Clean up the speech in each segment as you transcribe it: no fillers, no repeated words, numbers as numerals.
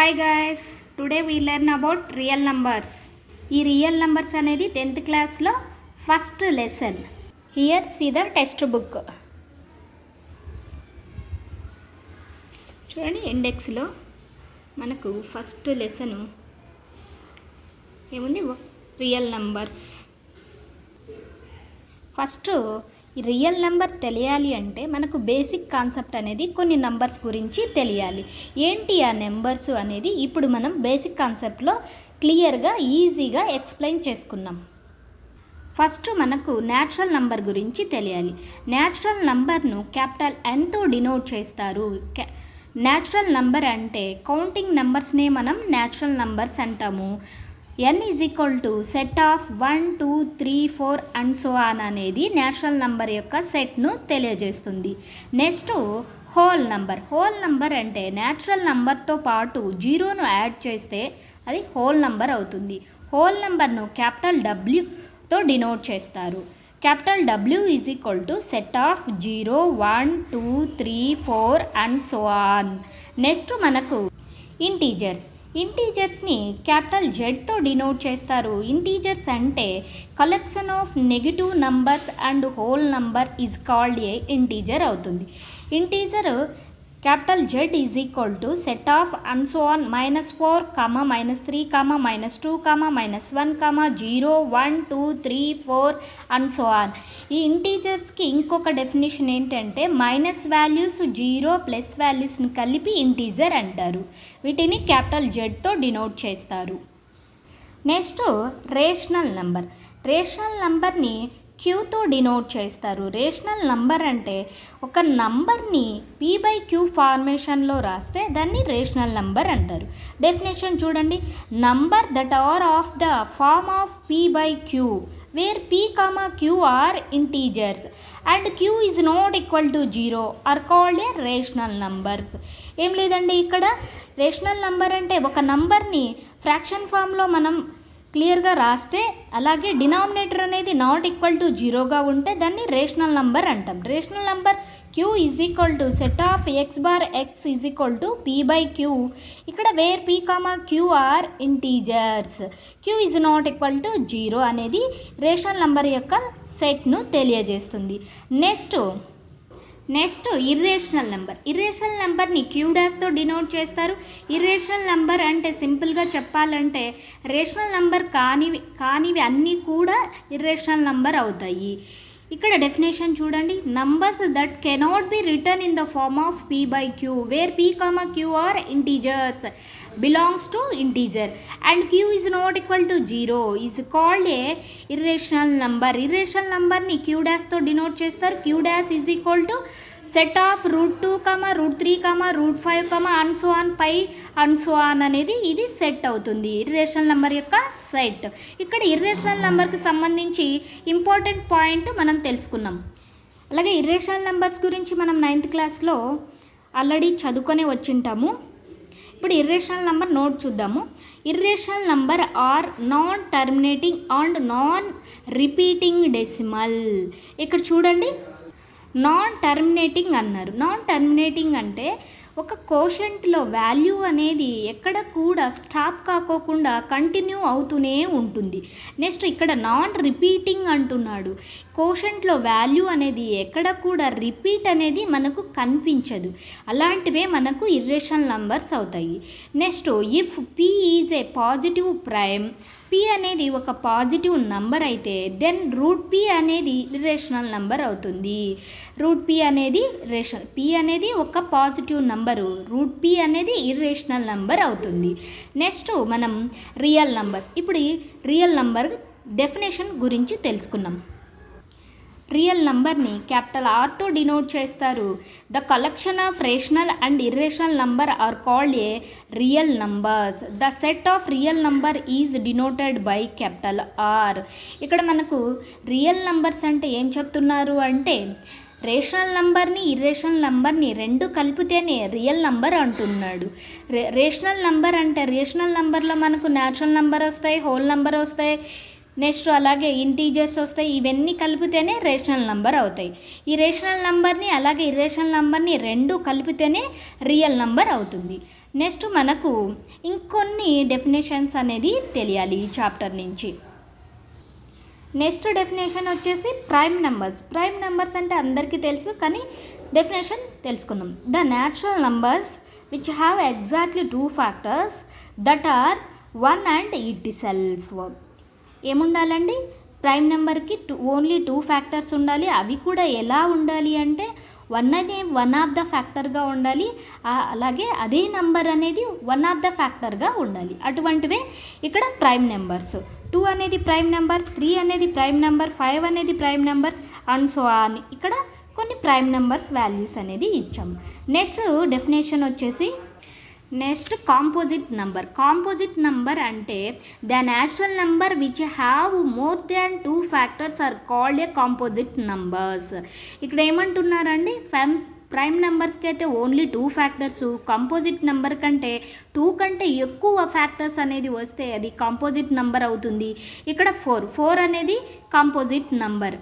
Hi guys, today we learn about real numbers. ఈ real numbers అనేది 10th క్లాస్లో first lesson. Here see the text book. చూడండి, ఇండెక్స్లో మనకు ఫస్ట్ లెసన్ ఏముంది, రియల్ నంబర్స్. ఫస్ట్ ఈ రియల్ నెంబర్ తెలియాలి అంటే మనకు బేసిక్ కాన్సెప్ట్ అనేది కొన్ని నంబర్స్ గురించి తెలియాలి. ఏంటి ఆ నెంబర్స్ అనేది ఇప్పుడు మనం బేసిక్ కాన్సెప్ట్లో క్లియర్గా ఈజీగా ఎక్స్ప్లెయిన్ చేసుకున్నాం. ఫస్ట్ మనకు న్యాచురల్ నంబర్ గురించి తెలియాలి. న్యాచురల్ నంబర్ను క్యాపిటల్ ఎన్తో డినోట్ చేస్తారు. న్యాచురల్ నంబర్ అంటే కౌంటింగ్ నెంబర్స్నే మనం న్యాచురల్ నంబర్స్ అంటాము. n is equal to set of 1, 2, 3, 4 and so on అనేది న్యాచురల్ నంబర్ యొక్క సెట్ను తెలియజేస్తుంది. Next whole number. Whole number అంటే న్యాచురల్ నంబర్తో పాటు జీరోను యాడ్ చేస్తే అది హోల్ నంబర్ అవుతుంది. హోల్ నంబర్ను క్యాపిటల్ డబ్ల్యూతో డినోట్ చేస్తారు. Capital W is equal to set of 0, 1, 2, 3, 4 and so on. Next మనకు ఇంటీజర్స్. ఇంటీజర్స్ని క్యాపిటల్ జెడ్తో డినోట్ చేస్తారు. ఇంటీజర్స్ అంటే collection of negative numbers and whole number is called a integer అవుతుంది. Integer capital Z is equal to set of and so on -4, -3, -2, -1, 0, 1, 2, 3, 4 and so on. ఈ ఇంటీజర్స్కి ఇంకొక definition ఏంటంటే మైనస్ వాల్యూస్, 0 ప్లస్ వాల్యూస్ని కలిపి integer అంటారు. వీటిని క్యాపిటల్ జెడ్తో డినోట్ చేస్తారు. Next rational number. రేషనల్ నంబర్ని క్యూతో డినోట్ చేస్తారు. రేషనల్ నంబర్ అంటే ఒక నంబర్ని p/q ఫార్మేషన్లో రాస్తే దాన్ని రేషనల్ నంబర్ అంటారు. డెఫినేషన్ చూడండి, number that are of the form of p/q where p, q are integers and q is not equal to 0 are called a rational numbers. ఏం లేదండి, ఇక్కడ రేషనల్ నంబర్ అంటే ఒక నంబర్ని ఫ్రాక్షన్ ఫామ్లో మనం క్లియర్గా రాస్తే, అలాగే డినామినేటర్ అనేది నాట్ ఈక్వల్ టు 0గా ఉంటే దాన్ని రేషనల్ నంబర్ అంటాం. Rational number q is equal to set of x is equal to p/q. ఇక్కడ where p, q are integers, q is not equal to 0 అనేది రేషనల్ నంబర్ యొక్క సెట్ను తెలియజేస్తుంది. Next irrational number. ఇర్రేషనల్ నెంబర్ని Q డాష్తో denote చేస్తారు. Irrational number అంటే సింపుల్గా చెప్పాలంటే రేషనల్ నెంబర్ కానివి అన్నీ కూడా ఇర్రేషనల్ నెంబర్ అవుతాయి. ఇక్కడ డెఫినేషన్ చూడండి, numbers that cannot be written in the form of p/q where p, q are integers belongs to integer and q is not equal to 0 is called a irrational number. irrational number ni q dash తో denote చేస్తారు. q dash is equal to set of √2, √3, √5 and so on pi and so on అనేది ఇది set అవుతుంది, irrational number యొక్క set. ఇక్కడ irrational నెంబర్కి సంబంధించి important point మనం తెలుసుకున్నాం. అలాగే ఇర్రేషనల్ నెంబర్స్ గురించి మనం 9th క్లాస్లో ఆల్రెడీ చదువుకొని వచ్చింటాము. ఇప్పుడు ఇర్రేషనల్ నెంబర్ నోట్ చూద్దాము. Irrational number are non terminating and non repeating decimal. ఇక్కడ చూడండి, నాన్ టర్మినేటింగ్ అన్నారు. నాన్ టర్మినేటింగ్ అంటే ఒక కోషెంట్లో వాల్యూ అనేది ఎక్కడ కూడా స్టాప్ కాకోకుండా కంటిన్యూ అవుతూనే ఉంటుంది. నెక్స్ట్ ఇక్కడ నాన్ రిపీటింగ్ అంటున్నాడు. కోషెంట్లో వాల్యూ అనేది ఎక్కడ కూడా రిపీట్ అనేది మనకు కనిపించదు. అలాంటివే మనకు ఇర్రేషనల్ నంబర్స్ అవుతాయి. Next if p is a positive prime, p అనేది ఒక పాజిటివ్ నంబర్ అయితే దెన్ √p అనేది ఇర్రేషనల్ నంబర్ అవుతుంది. √p అనేది p అనేది ఒక పాజిటివ్ నంబరు, √p అనేది ఇర్రేషనల్ నంబర్ అవుతుంది. నెక్స్ట్ మనం రియల్ నంబర్. ఇప్పుడు ఈ రియల్ నంబర్ డెఫినేషన్ గురించి తెలుసుకున్నాం. రియల్ నంబర్ని క్యాపిటల్ ఆర్తో డినోట్ చేస్తారు. The collection of rational and irrational number are called a real numbers. The set of real number is denoted by capital R. ఇక్కడ మనకు రియల్ నంబర్స్ అంటే ఏం చెప్తున్నారు అంటే రేషనల్ నంబర్ని ఇర్రేషనల్ నంబర్ని రెండు కలిపితేనే రియల్ నంబర్ అంటున్నాడు. రేషనల్ నంబర్ అంటే రేషనల్ నంబర్లో మనకు న్యాచురల్ నంబర్ వస్తాయి, హోల్ నంబర్ వస్తాయి, నెక్స్ట్ అలాగే ఇంటీజర్స్ వస్తాయి. ఇవన్నీ కలిపితేనే రేషనల్ నంబర్ అవుతాయి. ఈ రేషనల్ నంబర్ని అలాగే ఇర్రేషనల్ నంబర్ని రెండు కలిపితేనే రియల్ నంబర్ అవుతుంది. నెక్స్ట్ మనకు ఇంకొన్ని డెఫినేషన్స్ అనేది తెలియాలి ఈ చాప్టర్ నుంచి. నెక్స్ట్ డెఫినేషన్ వచ్చేసి ప్రైమ్ నెంబర్స్. ప్రైమ్ నెంబర్స్ అంటే అందరికీ తెలుసు, కానీ డెఫినేషన్ తెలుసుకుందాం. The natural numbers which have exactly 2 factors that are 1 and itself. ఏముండాలండి? ప్రైమ్ నెంబర్కి ఓన్లీ 2 ఫ్యాక్టర్స్ ఉండాలి. అవి కూడా ఎలా ఉండాలి అంటే 1 అనే 1 ఆఫ్ ద ఫ్యాక్టర్గా ఉండాలి, అలాగే అదే నంబర్ అనేది 1 ఆఫ్ ద ఫ్యాక్టర్గా ఉండాలి. అటువంటివే ఇక్కడ ప్రైమ్ నెంబర్స్. 2 అనేది ప్రైమ్ నెంబర్, 3 అనేది ప్రైమ్ నెంబర్, 5 అనేది prime number and so on. ఇక్కడ కొన్ని ప్రైమ్ నెంబర్స్ వాల్యూస్ అనేది ఇచ్చాము. నెక్స్ట్ డెఫినేషన్ వచ్చేసి next composite number. Composite number అంటే the natural number which have more than 2 factors are called a composite numbers. ఇక్కడ ఏమంటున్నారండి? ప్రైమ్ నెంబర్స్కి అయితే ఓన్లీ 2 ఫ్యాక్టర్స్, కాంపోజిట్ నెంబర్ కంటే 2 కంటే ఎక్కువ ఫ్యాక్టర్స్ అనేది వస్తే అది కాంపోజిట్ నెంబర్ అవుతుంది. ఇక్కడ 4 అనేది కాంపోజిట్ నెంబర్.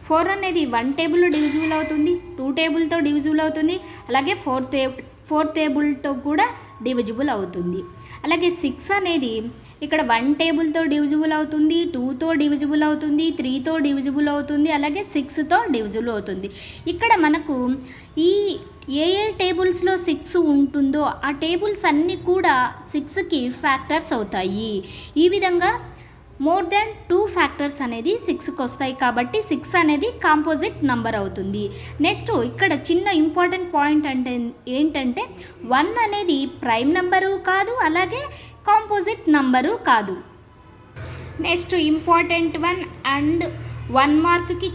4 అనేది 1 టేబుల్ డివిజిబుల్ అవుతుంది, 2 టేబుల్తో డివిజిబుల్ అవుతుంది, అలాగే 4 టేబుల్తో కూడా డివిజిబుల్ అవుతుంది. అలాగే 6 అనేది ఇక్కడ 1 టేబుల్తో డివిజిబుల్ అవుతుంది, 2తో డివిజిబుల్ అవుతుంది, 3తో డివిజిబుల్ అవుతుంది, అలాగే 6తో డివిజిబుల్ అవుతుంది. ఇక్కడ మనకు ఈ ఏ టేబుల్స్లో 6 ఉంటుందో ఆ టేబుల్స్ అన్నీ కూడా 6కి ఫ్యాక్టర్స్ అవుతాయి. ఈ విధంగా మోర్ దాన్ 2 ఫ్యాక్టర్స్ అనేది 6కి వస్తాయి కాబట్టి 6 అనేది కాంపోజిట్ నంబర్ అవుతుంది. నెక్స్ట్ ఇక్కడ చిన్న ఇంపార్టెంట్ పాయింట్ అంటే ఏంటంటే 1 అనేది ప్రైమ్ నెంబరు కాదు, అలాగే కాంపోజిట్ నంబరు కాదు. నెక్స్ట్ ఇంపార్టెంట్ 1 అండ్ 1 మార్క్కి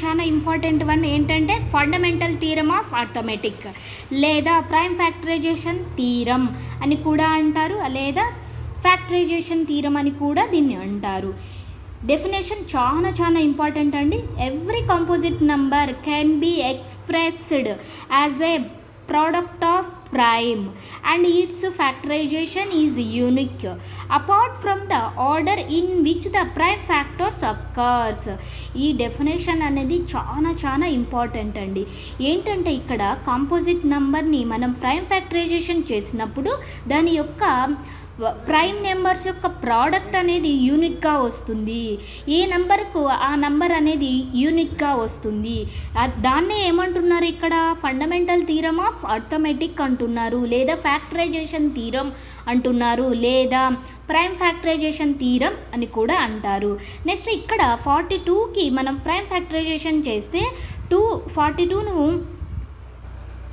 చాలా ఇంపార్టెంట్ 1 ఏంటంటే ఫండమెంటల్ థీరమ్ ఆఫ్ అర్థమెటిక్ లేదా ప్రైమ్ ఫ్యాక్టరైజేషన్ థీరం అని కూడా అంటారు, లేదా ఫ్యాక్టరైజేషన్ థీరం అని కూడా దీన్ని అంటారు. డెఫినేషన్ చాలా ఇంపార్టెంట్ అండి. Every composite number can be expressed as a product of prime and its factorization is unique apart from the order in which the prime factors occurs. ఈ డెఫినేషన్ అనేది చాలా important అండి. ఏంటంటే ఇక్కడ కాంపోజిట్ నెంబర్ని మనం ప్రైమ్ ఫ్యాక్టరైజేషన్ చేసినప్పుడు దాని యొక్క ప్రైమ్ నెంబర్స్ యొక్క ప్రోడక్ట్ అనేది యూనిక్గా వస్తుంది. ఏ నెంబర్కు ఆ నెంబర్ అనేది యూనిక్గా వస్తుంది. దాన్నే ఏమంటున్నారు ఇక్కడ? ఫండమెంటల్ థీరమ్ ఆఫ్ అర్థమెటిక్ అంటున్నారు, లేదా ఫ్యాక్టరైజేషన్ థీరం అంటున్నారు, లేదా ప్రైమ్ ఫ్యాక్టరైజేషన్ థీరం అని కూడా అంటారు. నెక్స్ట్ ఇక్కడ 42కి మనం ప్రైమ్ ఫ్యాక్టరైజేషన్ చేస్తే 42ను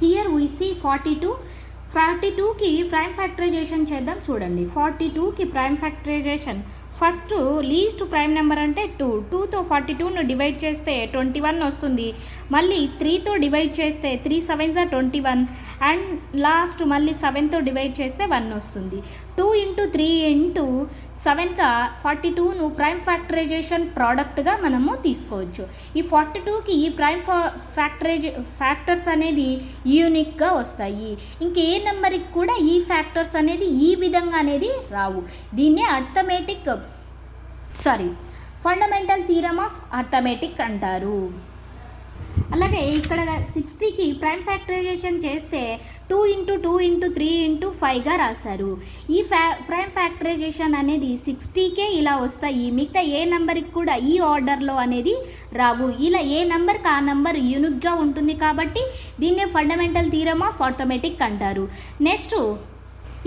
హియర్ వి సీ 42కి ప్రైమ్ ఫ్యాక్టరైజేషన్ చేద్దాం. చూడండి, 42కి prime factorization first least prime number అంటే 2తో 42ను డివైడ్ చేస్తే 21 వస్తుంది. మళ్ళీ 3తో డివైడ్ చేస్తే 3 7s are 21 అండ్ లాస్ట్ మళ్ళీ 7తో డివైడ్ చేస్తే 1 వస్తుంది. 2 × 3 × 7గా 42ను ప్రైమ్ ఫ్యాక్టరైజేషన్ ప్రోడక్ట్గా మనము తీసుకోవచ్చు. ఈ 42కి ఈ ప్రైమ్ ఫ్యాక్టర్స్ అనేది యూనిక్గా వస్తాయి. ఇంకే నెంబర్కి కూడా ఈ ఫ్యాక్టర్స్ అనేది ఈ విధంగా అనేది రావు. దీన్నే ఫండమెంటల్ థీరమ్ ఆఫ్ అర్థమెటిక్ అంటారు. అలాగే ఇక్కడ 60కి ప్రైమ్ ఫ్యాక్టరైజేషన్ చేస్తే 2 × 2 × 3 × 5గా రాశారు. ఈ ప్రైమ్ ఫ్యాక్టరైజేషన్ అనేది 60కే ఇలా వస్తాయి. మిగతా ఏ నెంబర్కి కూడా ఈ ఆర్డర్లో అనేది రావు. ఇలా ఏ నెంబర్కి ఆ నెంబర్ యూనిక్గా ఉంటుంది కాబట్టి దీన్నే ఫండమెంటల్ థీరమ్ ఆఫ్ అర్థమెటిక్ అంటారు. నెక్స్ట్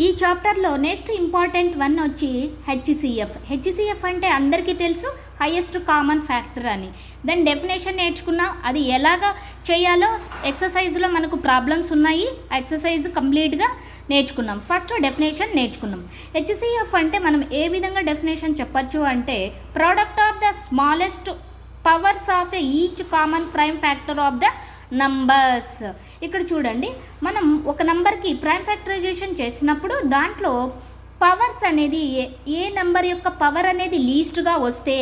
ఈ చాప్టర్లో నెక్స్ట్ ఇంపార్టెంట్ 1 వచ్చి హెచ్సిఎఫ్ అంటే అందరికీ తెలుసు, హైయెస్ట్ కామన్ ఫ్యాక్టర్ అని. దాని డెఫినేషన్ నేర్చుకున్నాం. అది ఎలాగా చేయాలో ఎక్సర్సైజ్లో మనకు ప్రాబ్లమ్స్ ఉన్నాయి. ఆ ఎక్సర్సైజ్ కంప్లీట్గా నేర్చుకున్నాం. ఫస్ట్ డెఫినేషన్ నేర్చుకున్నాం. హెచ్సిఎఫ్ అంటే మనం ఏ విధంగా డెఫినేషన్ చెప్పచ్చు అంటే product of the smallest powers of the each common prime factor of the numbers. ఇక్కడ చూడండి, మనం ఒక నంబర్కి ప్రైమ్ ఫ్యాక్టరైజేషన్ చేసినప్పుడు దాంట్లో పవర్స్ అనేది ఏ నెంబర్ యొక్క పవర్ అనేది లీస్ట్గా వస్తే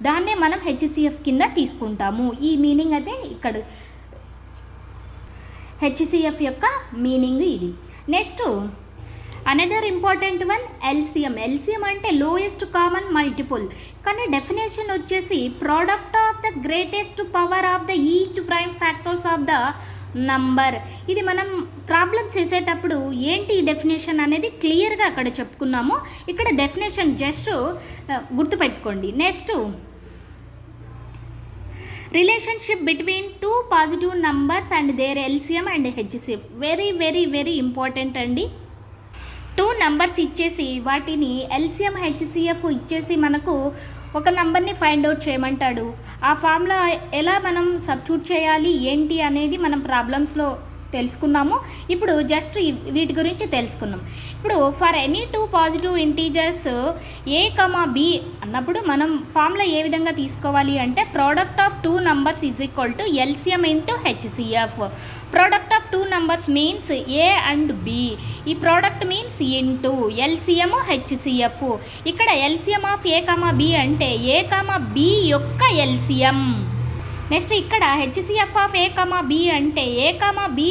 దాన్నే మనం హెచ్సిఎఫ్ కింద తీసుకుంటాము. ఈ మీనింగ్ అయితే ఇక్కడ హెచ్సిఎఫ్ యొక్క మీనింగ్ ఇది. నెక్స్ట్ అనదర్ ఇంపార్టెంట్ 1 ఎల్సిఎం అంటే లోయెస్ట్ కామన్ మల్టిపుల్. కానీ డెఫినేషన్ వచ్చేసి product of the greatest power of the each prime factors of the number. ఇది మనం ప్రాబ్లమ్స్ చేసేటప్పుడు ఏంటి డెఫినేషన్ అనేది క్లియర్గా అక్కడ చెప్పుకున్నాము. ఇక్కడ డెఫినేషన్ జస్ట్ గుర్తుపెట్టుకోండి. Next, relationship between two positive numbers and there LCM and HCF. Very very very important అండి. టూ నంబర్స్ ఇచ్చేసి వాటిని ఎల్సిఎం హెచ్సిఎఫ్ ఇచ్చేసి మనకు ఒక నంబర్ని ఫైండ్ అవుట్ చేయమంటాడు. ఆ ఫార్ములా ఎలా మనం సబ్స్టిట్యూట్ చేయాలి ఏంటి అనేది మనం ప్రాబ్లమ్స్లో తెలుసుకున్నాము. ఇప్పుడు జస్ట్ వీటి గురించి తెలుసుకున్నాం. ఇప్పుడు for any two positive integers A comma B అన్నప్పుడు మనం ఫార్ములా ఏ విధంగా తీసుకోవాలి అంటే product of two numbers is equal to LCM into HCF. Product of two numbers means A and B. ఈ product means into LCM HCF. ఇక్కడ LCM of A comma B అంటే A comma B యొక్క LCM. Next ఇక్కడ HCF of A comma B అంటే A comma B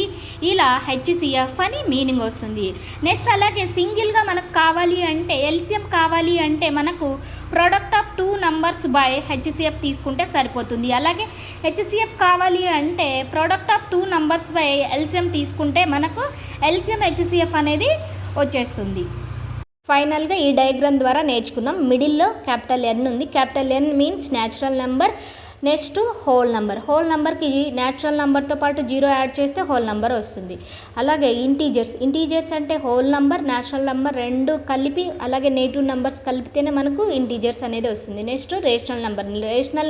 ఇలా HCF అని meaning వస్తుంది. Next అలాగే సింగిల్గా మనకు కావాలి అంటే ఎల్సిఎం కావాలి అంటే మనకు product of two numbers by HCF తీసుకుంటే సరిపోతుంది. అలాగే హెచ్సిఎఫ్ కావాలి అంటే product of two numbers by LCM తీసుకుంటే మనకు ఎల్సిఎం హెచ్సిఎఫ్ అనేది వచ్చేస్తుంది. ఫైనల్గా ఈ డయాగ్రామ్ ద్వారా నేర్చుకున్నాం. మిడిల్లో క్యాపిటల్ ఎన్ ఉంది. Capital N means natural number. Next whole number. Whole నెంబర్కి న్యాచురల్ నెంబర్తో పాటు 0 యాడ్ చేస్తే హోల్ నెంబర్ వస్తుంది. అలాగే ఇంటీజర్స్ అంటే హోల్ నెంబర్ న్యాచురల్ నెంబర్ రెండు కలిపి అలాగే నెగిటివ్ నెంబర్స్ కలిపితేనే మనకు ఇంటీజర్స్ అనేది వస్తుంది. నెక్స్ట్ రేషనల్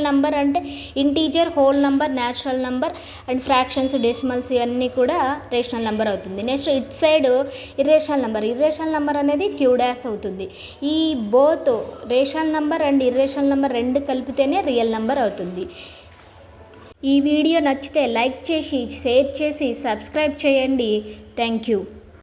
నెంబర్ అంటే integer, whole number, natural number and fractions, decimals ఇవన్నీ కూడా రేషనల్ నెంబర్ అవుతుంది. Next it side irrational number అనేది క్యూడాస్ అవుతుంది. ఈ both rational number and irrational number రెండు కలిపితేనే రియల్ నెంబర్ అవుతుంది. ఈ వీడియో నచ్చితే లైక్ చేసి షేర్ చేసి సబ్స్క్రైబ్ చేయండి. Thank you.